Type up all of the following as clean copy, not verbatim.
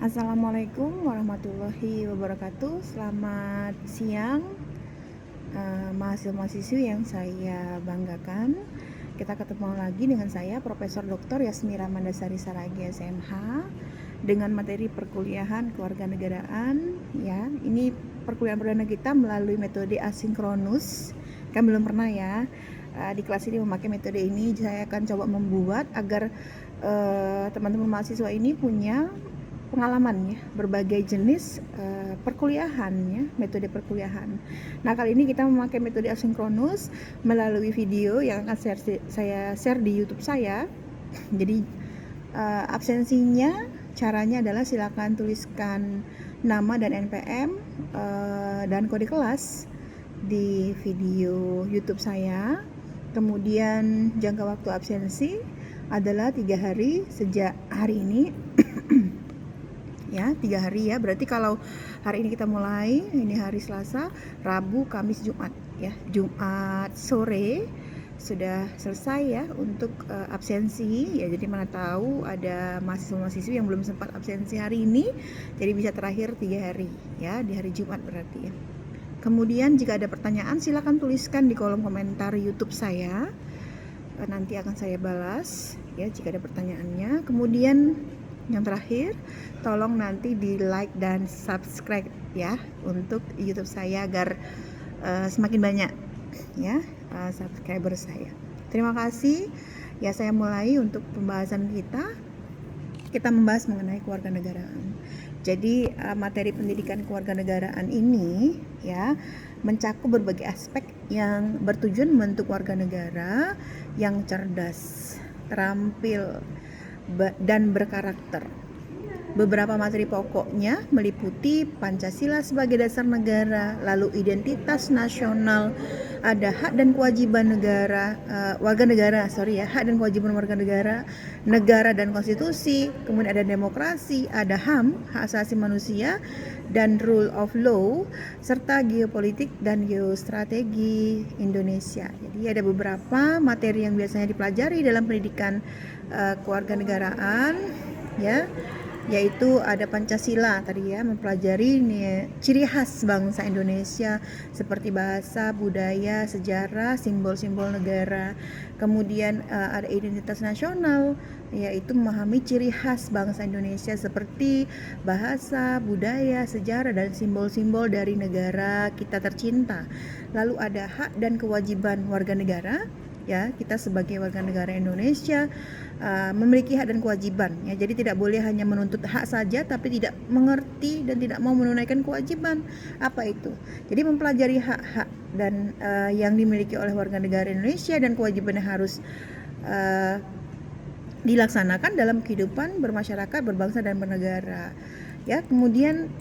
Assalamualaikum warahmatullahi wabarakatuh. Selamat siang, mahasiswa-mahasiswi yang saya banggakan. Kita ketemu lagi dengan saya, Profesor Dr. Yasmira Mandasari Saragi SMH, dengan materi perkuliahan kewarganegaraan. Ya, ini perkuliahan perdana kita melalui metode asinkronus. Kan belum pernah ya. Di kelas ini memakai metode ini, saya akan coba membuat agar teman-teman mahasiswa ini punya pengalaman ya, berbagai jenis perkuliahan ya, metode perkuliahan. Nah, kali ini kita memakai metode asinkronus melalui video yang akan saya share di YouTube saya. Jadi absensinya caranya adalah silakan tuliskan nama dan NPM dan kode kelas di video YouTube saya. Kemudian jangka waktu absensi adalah 3 hari sejak hari ini. Ya, 3 hari ya, berarti kalau hari ini kita mulai, ini hari Selasa, Rabu, Kamis, Jumat ya. Jumat sore sudah selesai ya untuk absensi ya, jadi mana tahu ada mahasiswa-mahasiswi yang belum sempat absensi hari ini, jadi bisa terakhir 3 hari ya, di hari Jumat berarti ya. Kemudian jika ada pertanyaan silakan tuliskan di kolom komentar YouTube saya, nanti akan saya balas ya jika ada pertanyaannya. Kemudian yang terakhir, tolong nanti di like dan subscribe ya untuk YouTube saya agar semakin banyak ya subscriber saya. Terima kasih ya. Saya mulai untuk pembahasan kita membahas mengenai kewarganegaraan. Jadi materi pendidikan kewarganegaraan ini ya mencakup berbagai aspek yang bertujuan membentuk warga negara yang cerdas, terampil, dan berkarakter. Beberapa materi pokoknya meliputi Pancasila sebagai dasar negara, lalu identitas nasional, ada hak dan kewajiban hak dan kewajiban warga negara, negara dan konstitusi, kemudian ada demokrasi, ada HAM, hak asasi manusia, dan rule of law, serta geopolitik dan geostrategi Indonesia. Jadi ada beberapa materi yang biasanya dipelajari dalam pendidikan kewarganegaraan ya, yaitu ada Pancasila tadi ya, mempelajari ciri khas bangsa Indonesia seperti bahasa, budaya, sejarah, simbol-simbol negara. Kemudian ada identitas nasional, yaitu memahami ciri khas bangsa Indonesia seperti bahasa, budaya, sejarah, dan simbol-simbol dari negara kita tercinta. Lalu ada hak dan kewajiban warga negara ya, kita sebagai warga negara Indonesia memiliki hak dan kewajiban ya, jadi tidak boleh hanya menuntut hak saja tapi tidak mengerti dan tidak mau menunaikan kewajiban. Apa itu? Jadi mempelajari hak-hak dan yang dimiliki oleh warga negara Indonesia dan kewajibannya harus dilaksanakan dalam kehidupan bermasyarakat, berbangsa dan bernegara ya. Kemudian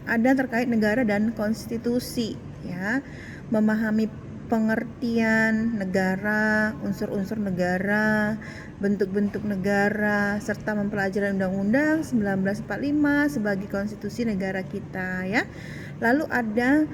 ada terkait negara dan konstitusi ya, memahami pengertian negara, unsur-unsur negara, bentuk-bentuk negara, serta mempelajari Undang-Undang 1945 sebagai konstitusi negara kita ya. Lalu ada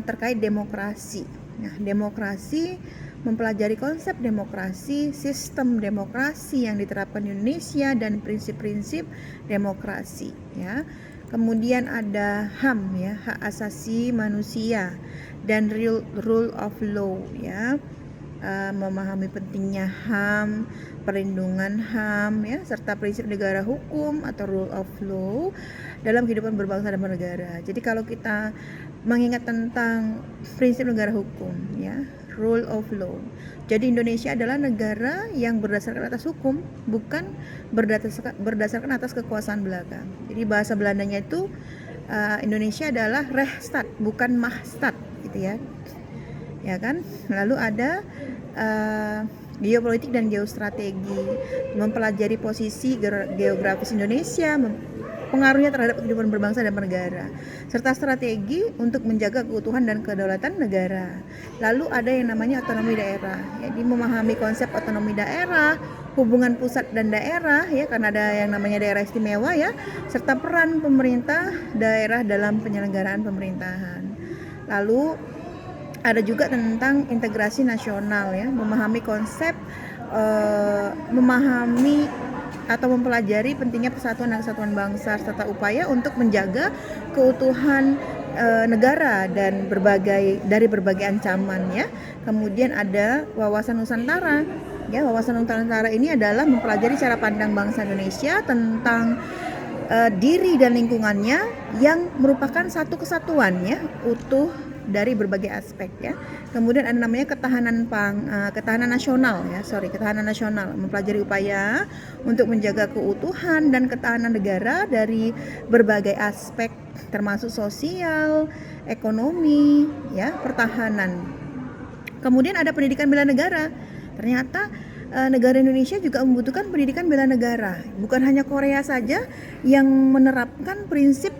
terkait demokrasi. Nah, demokrasi mempelajari konsep demokrasi, sistem demokrasi yang diterapkan di Indonesia dan prinsip-prinsip demokrasi ya. Kemudian ada HAM ya, hak asasi manusia, dan rule of law ya, memahami pentingnya HAM, perlindungan HAM ya, serta prinsip negara hukum atau rule of law dalam kehidupan berbangsa dan bernegara. Jadi kalau kita mengingat tentang prinsip negara hukum ya, rule of law, jadi Indonesia adalah negara yang berdasarkan atas hukum, bukan berdasarkan atas kekuasaan belaka. Jadi bahasa Belandanya itu Indonesia adalah Rechtsstaat, bukan Machtstaat gitu ya. Ya kan? Lalu ada geopolitik dan geostrategi, mempelajari posisi geografis Indonesia, pengaruhnya terhadap kehidupan berbangsa dan bernegara, serta strategi untuk menjaga keutuhan dan kedaulatan negara. Lalu ada yang namanya otonomi daerah, jadi memahami konsep otonomi daerah, hubungan pusat dan daerah ya, karena ada yang namanya daerah istimewa ya, serta peran pemerintah daerah dalam penyelenggaraan pemerintahan. Lalu ada juga tentang integrasi nasional ya, memahami konsep memahami atau mempelajari pentingnya persatuan dan kesatuan bangsa serta upaya untuk menjaga keutuhan negara dan dari berbagai ancaman ya. Kemudian ada wawasan Nusantara. Ya, wawasan Nusantara ini adalah mempelajari cara pandang bangsa Indonesia tentang diri dan lingkungannya yang merupakan satu kesatuan ya, utuh dari berbagai aspek ya. Kemudian ada namanya ketahanan nasional ya, ketahanan nasional, mempelajari upaya untuk menjaga keutuhan dan ketahanan negara dari berbagai aspek termasuk sosial, ekonomi ya, pertahanan. Kemudian ada pendidikan bela negara. Ternyata negara Indonesia juga membutuhkan pendidikan bela negara. Bukan hanya Korea saja yang menerapkan prinsip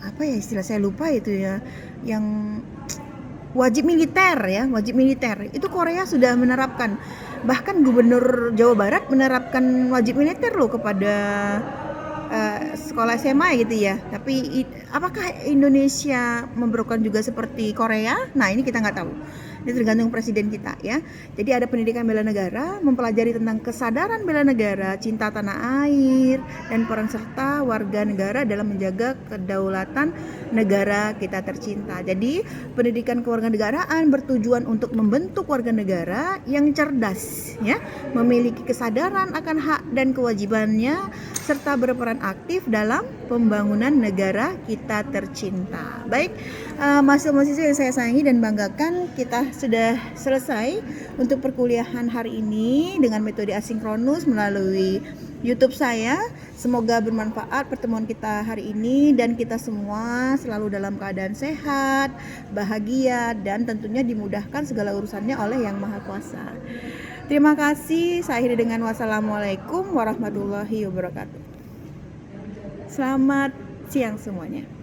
apa ya istilah saya lupa itu ya, yang wajib militer ya, wajib militer. Itu Korea sudah menerapkan. Bahkan Gubernur Jawa Barat menerapkan wajib militer loh kepada sekolah SMA gitu ya. Tapi apakah Indonesia memperlakukan juga seperti Korea? Nah, ini kita nggak tahu. Ini tergantung presiden kita ya. Jadi ada pendidikan bela negara, mempelajari tentang kesadaran bela negara, cinta tanah air, dan peran serta warga negara dalam menjaga kedaulatan negara kita tercinta. Jadi pendidikan kewarganegaraan bertujuan untuk membentuk warga negara yang cerdas ya, memiliki kesadaran akan hak dan kewajibannya serta berperan aktif dalam pembangunan negara kita tercinta. Baik, mahasiswa-mahasiswa yang saya sayangi dan banggakan, kita sudah selesai untuk perkuliahan hari ini dengan metode asinkronus melalui YouTube saya. Semoga bermanfaat pertemuan kita hari ini dan kita semua selalu dalam keadaan sehat, bahagia, dan tentunya dimudahkan segala urusannya oleh Yang Maha Kuasa. Terima kasih. Saya akhiri dengan wassalamualaikum warahmatullahi wabarakatuh. Selamat siang semuanya.